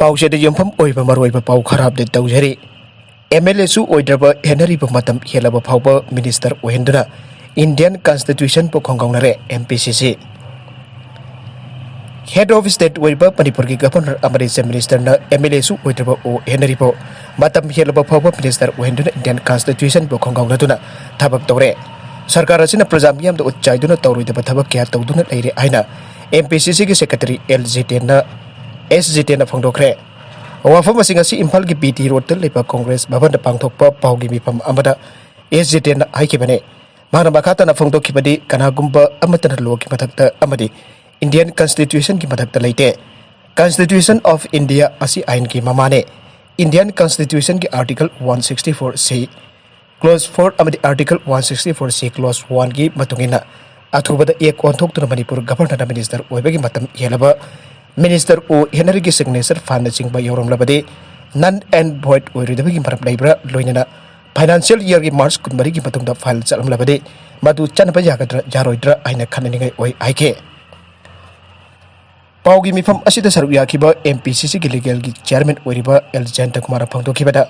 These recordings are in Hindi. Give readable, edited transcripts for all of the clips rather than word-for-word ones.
पाउसेद यमफम ओइबा मरोइबा पाउ खराब दे तौजरी एमएलए सु ओइद्रबा हेनरीबा मतम हेलबा फाउबा मिनिस्टर ओहेंदुना इंडियन कॉन्स्टिट्यूशन पो खोंगौनरे एमपीसीसी हेड ऑफ स्टेट ओइबा मणिपुर की गवर्नर अमरी चीफ मिनिस्टर न एमएलए सु ओइद्रबा ओ हेनरीबो मतम हेलबा फाउबा मिनिस्टर ओहेंदुना इंडियन कॉन्स्टिट्यूशन पो खोंगौनदुना थबक तौरे सरकार असिना प्रजा मियाम द उच्चाइदुना तौरुइदबा थबक क्या तौदुना लेरे आइना एमपीसीसी की सेक्रेटरी एलजीटेन न SGTN फोंदोखरे वाफम इम्फाल की बीटी रोड लेपा कांग्रेस भवन पांथोकपा पाउगी मिफम अमदा SGTN हाइखिबने माना मखातना फोंदोखिबदि कनागुंबा अमतन लो की मथक्ता अमदि इंडियन कॉन्स्टिट्यूशन की मथक्ता लेते कॉन्स्टिट्यूशन ऑफ इंडिया असि आइन की ममाने इंडियन कॉन्स्टिट्यूशन की आर्टिकल 164 सी क्लोज 4 अमदि आर्टिकल 164 सी क्लोज 1 की मतुंगिना अथुबदा एक ओंथोक्तुना मणिपुर गवर्नर मिनिस्टर ओइबगी मतम हेलबा मिनिस्टर ओ हेनरी की सिग्नेचर फान चिंब यौरमलबदे नन एंड वॉइड ओइरिदबगी मरम लेब्रा लोइनना फाइनेंशियल ईयर की मार्च कुनबरी की मतुंगदा फाइल चलमलबदे मदु चनबा यागद्रा यारोइद्रा आइना खननिंगै ओइ आइके पाउगी मिफम असिदा सरुक याखिबा एमपीसीसी की लीगल की चेयरमैन ओइरिबा एल जयंत कुमार फोंदोखिबदा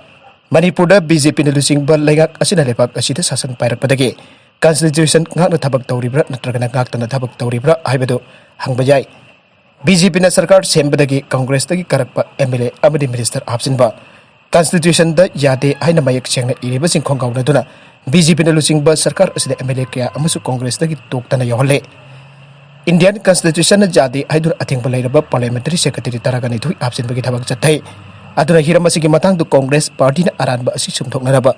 मणिपुर बीजेपी न लुचिंबा लेगाक असिना लेपाक असिदा शासन पाइरकपदगे कॉन्स्टिट्यूशन गाकना थबक तौरिब्रा नत्रगना गाकतना थबक तौरिब्रा हाइबदो हंगबा याय बीजेपी न सरकार सेंबदगी कांग्रेस तगी करकपा एमएलए अमदि मिनिस्टर हापसिनबा कॉन्स्टिट्यूशन द यादे हाइना मयक सेंगना इरिबसिंग खोंगावनदुना बीजेपी न लुचिंबा सरकार असिदा एमएलए कया अमसु कांग्रेस तगी तोक्तना यहले इंडियन कॉन्स्टिट्यूशन यादे हाइदुर अथेंगबा लेरबा parliamentary secretary तरागनि Thuy हापसिनबगी थबक चथै अदुना हिरमसिगी मतांगदु Congress party न अरानबा असि सुमथोकनरबा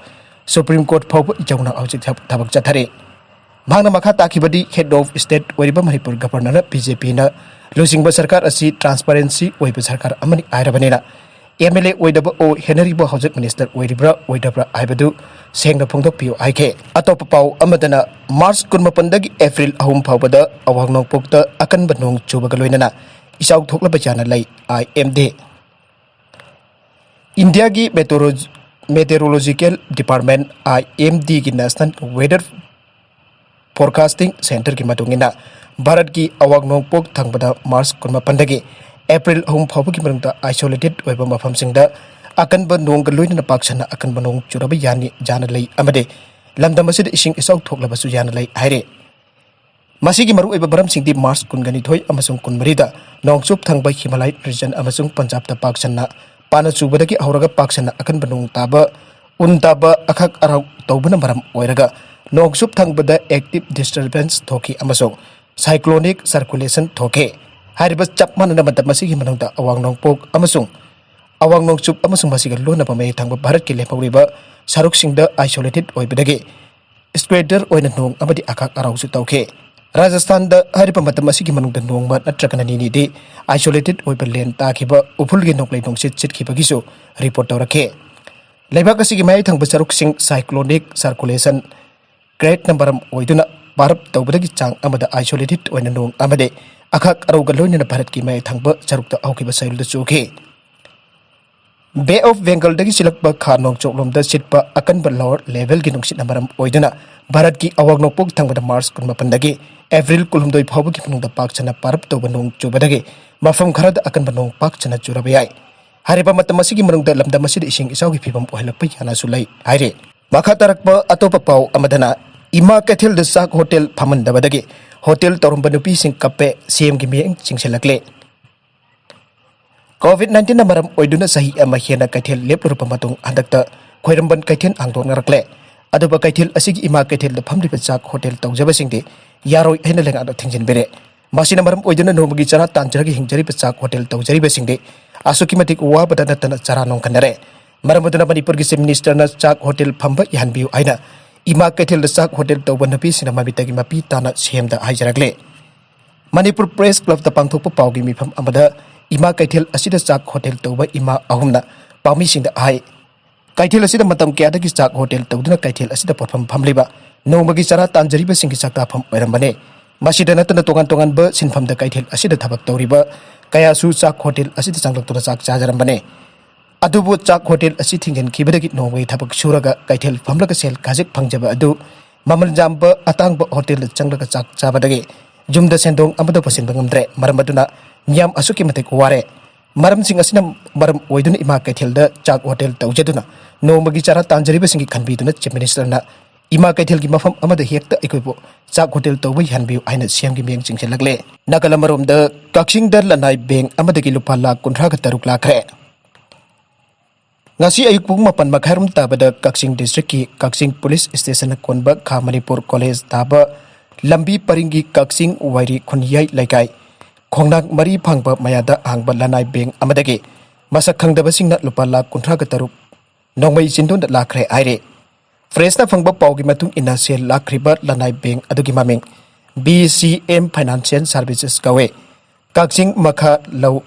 सुप्रीम कोर्ट फाउब इजौना औजि थबक चथरे भांगना मखा ताखिबदि हेड ऑफ स्टेट ओइरिबा मणिपुर गवर्नर बीजेपी न लुचिंबा सरकार असि ट्रांसपेरेंसी ओइबा सरकार अमनि आइरबनेना एमएलए ओइदबा ओ हेनरीबा हौजक मिनिस्टर ओइरिब्रा ओइदब्रा आइबदु सेंगना फोंदोकपियो आइके अतोप पाउ अमदना मार्च 19 एप्रिल 3 फाउबदा अवांगनोंपोकता अकनबा नोंग चुबगा लोइनना इसाउ थोकलबा जाना लै आईएमडी इंडिया की मेटेरोलॉजिकल डिपार्टमेंट आईएमडी की नेशनल वेदर फोरकास्टिंग सेंटर की मतुंगिना भारत की अवाग नोंगपोक थंगबदा मार्च 19 एप्रिल 3 फाउब की मरंगदा आइसोलेटेड ओइबा मफमसिंगदा अकनबा नोंग लोइनना पाक्सना अकनबा नोंग चुरबा यानी जाना लै अमदे लमदम असिद इसिंग इसाउ थोकलबसु याना लै हाइरे मसिगी मरु ओइबा बरमसिंगदि मार्च 19 अमसुंग 19 दा नोंगचुप थंगबा हिमालय रीजन अमसुंग पंजाब ता पाक्सना पाना चुबदगी हौरगा पाक्सना अकनबा नोंग ताबा उन ताबा अखक अराउ तौबना मरम ओइरगा नोंगचुप थंगबदा एक्टिव डिस्टर्बेंस थोकी अमसुंग साइक्लोनिक सर्कुलेशन थोके हारिबा चपमानना मतम मसिगी मनंगदा अवांग नोंगपोक अमसुंग अवांग नोंगचुप अमसुंग मसिगा लोनबा मै थंगबा भारत की लेपौरिबा सरुकसिंगदा आइसोलेटेड ओइबदगे स्क्वेटर ओइना नोंग अमदि अखक अराउसु तौके राजस्थान दा हारिबा मतम मसिगी मनंगदा नोंगमा नत्रकना निनिदि आइसोलेटेड ओइबा लेन ताखिबा उफुलगे नोंगलै नोंगसित चितखिबगिसु रिपोर्ट तौरखे लेबाक असिगी मै थंगबा सरुकसिंग साइक्लोनिक सर्कुलेशन ग्रेट नंबर ओइदुना भारत तौबदगी चांग अमदा आइसोलेटेड ओइना नोंग अमदे अखक अरौगा लोइनना भारत की मै थंगबा सरुकता औखिबा सैलुदा चुखे बे ऑफ बेंगल दगी सिलकबा खा नोंगचोकलोमदा सिटपा अकनबा लोअर लेवल की नोंगसित नंबरम ओइदुना भारत की अवाग नोंगपोक थंगबदा मार्च 19 दगी एप्रिल 19 फाउबगी फुनुंगदा पाकचना पारप तौबा नोंग चुबदगी मफम खरद अकनबा नोंग पाकचना चुरबा याय हारिबा मतम मसिगी मनुंगदा लमदम मसिद इसिंग इसाउगी फिबम ओहलकपा यानासु लै हाइरे मखा तरकबा अतोपा पाउ अमदना इमा कैथल द चाक होटल फमनदबदगी होटल तौरंबा नुपी सिंग कप्पे सीएम की मियंग चिंगसेलकले कोविड-19 मरम ओइदुना सही अमा हेना कैथल लेपलुरपा मतुंग हंदकता खोइरंबन कैथल आंदोंगरकले अदुबा कैथल असिगी इमा कैथल द फमलिबा चाक होटल तौजबसिंगदि यारोइ हैना लेंगादा थिंजिनबेरे मासिना मरम ओइदुना नोमगी चरा तांजरगी हिंजरिबा चाक होटल तौजरिबसिंगदि आसुकी मतिक वाबदा नतना चरा नोंखनरे मरमदुना मणिपुर की चीफ मिनिस्टर न चाक होटल फंबा यहानबियु आइना इमा कैथल द चाक होटल तौबा नुपी सिना मबितगी मपी ताना सेमदा हाइजरगले मणिपुर प्रेस क्लब द पांथोकपा पाउगी मिफम अमदा इमा कैथल असिदा चाक होटल तौबा इमा अहुमना पाउमीसिंगदा हाइ कैथल असिदा मतम क्यादगी चाक होटल तौदुना कैथल असिदा पोफम फमलिबा नोमगी चरा तांजरिबा सिंगी चाकताफम ओइरमबने मसिदा नतना तोगान तोगान ब सिनफम द कैथल असिदा थबक तौरिबा कयासु चाक होटल असिदा चांगलक्तुना चाक चाजरमबने अदुबु चाक होटल असि थिंजन खिबदगी नोंगै थबक सुरगा कैथल फमलगा सेल खाजिक फंगजबा अदु ममल जाम्बा अतांग होटल चंगलगा चाक चाबदगी जुमदा सेंदोंग अमदा पसिनबा ngamdre मरमदुना मियाम असुकी मते वारे Maramsing asina maram oiduna ima kaithilda chak hotel tawjaduna nomagi chara tanjaribasingi khanbiduna chief minister na ima kaithilgi mafam amada hekta ikoibo chak hotel tawbai hanbiu aina siamgi meng chingchelagle nakala maromda Kaksing da lanai bank amadagi lupa lakh 36 lakhre ngasi ayuk pung 8 tabada Kaksing district ki Kaksing police station konba kha Manipur college taba lambi paringi Kaksing wairi khunyai laikai khongnang mari phangba mayada hangba lanai bank amadagi masak khangdabasingna lupa lakh 36 nongmai chindun da lakhre aire fresh na phangba paugi matung ina sel lakhriba lanai bank adugi maming BCM Financial Services kawe Kaksing makha lau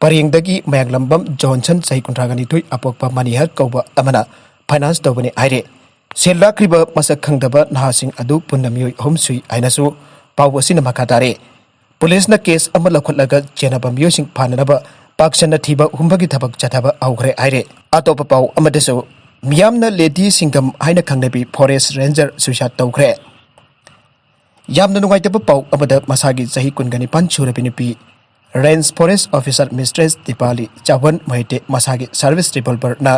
paringdagi mayanglambam Johnson sai kuntragani tui apokpa manihar kauba amana finance tawbani aire sel lakhriba masak khangdaba nahasing adu punnamioi homsui ainasu pawasina makatare police na case amala khotlaga chenaba miosing phananaba pakshana thiba humbagi thabak chathaba augre aire atopa paw amadasu miyamna lady singam haina khangnabi forest ranger suicide tawgre yamna nungaitaba paw amada masagi sahi kungani panchurabinupi range forest officer mistress Dipali Chawan Mahite masagi service revolver na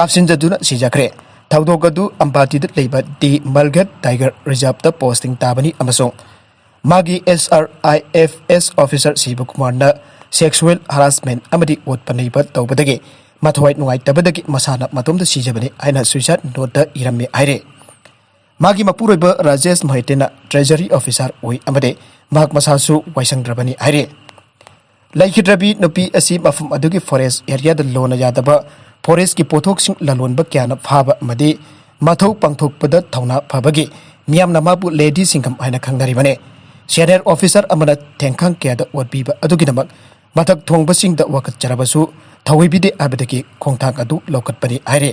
kapsinjaduna sijakre thaudogadu ambati da leiba di Malgat Tiger Reserve ta posting tabani amasong magi SRIFS officer Sibakumar na sexual harassment amadi utpanaiba tawbadagi mathwai nungaitabadagi masana matomda sijabani aina suicide note da irami aire magi mapuroiba Rajesh Mahitena treasury officer oi amade mahak masasu waisangdrabani aire laikhidrabi nupi asi mafum adugi forest area da lona yadaba forest ki pothok sing lalonba kyana phaba amadi mathau pangthokpada thauna phabagi miyamna mabu lady singam aina khangnari bane senior officer amana thengkhang kyada odbiba adugi namak mathak thongba singda wakat charabasu thawibide abadagi khongthang adu lokatpani aire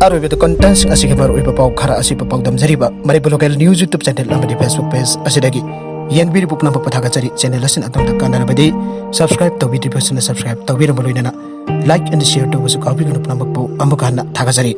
arobe the contents asigabar uiba paw khara asiba paw damjariba Manipur local news YouTube channel amadi Facebook page asidagi yenbiri pupna pathaga chari channel asin atonda kanarabadi subscribe tawbidi person subscribe tawbira maloinana like and share to wasu kabi ganu pnambak paw ambakana thagajari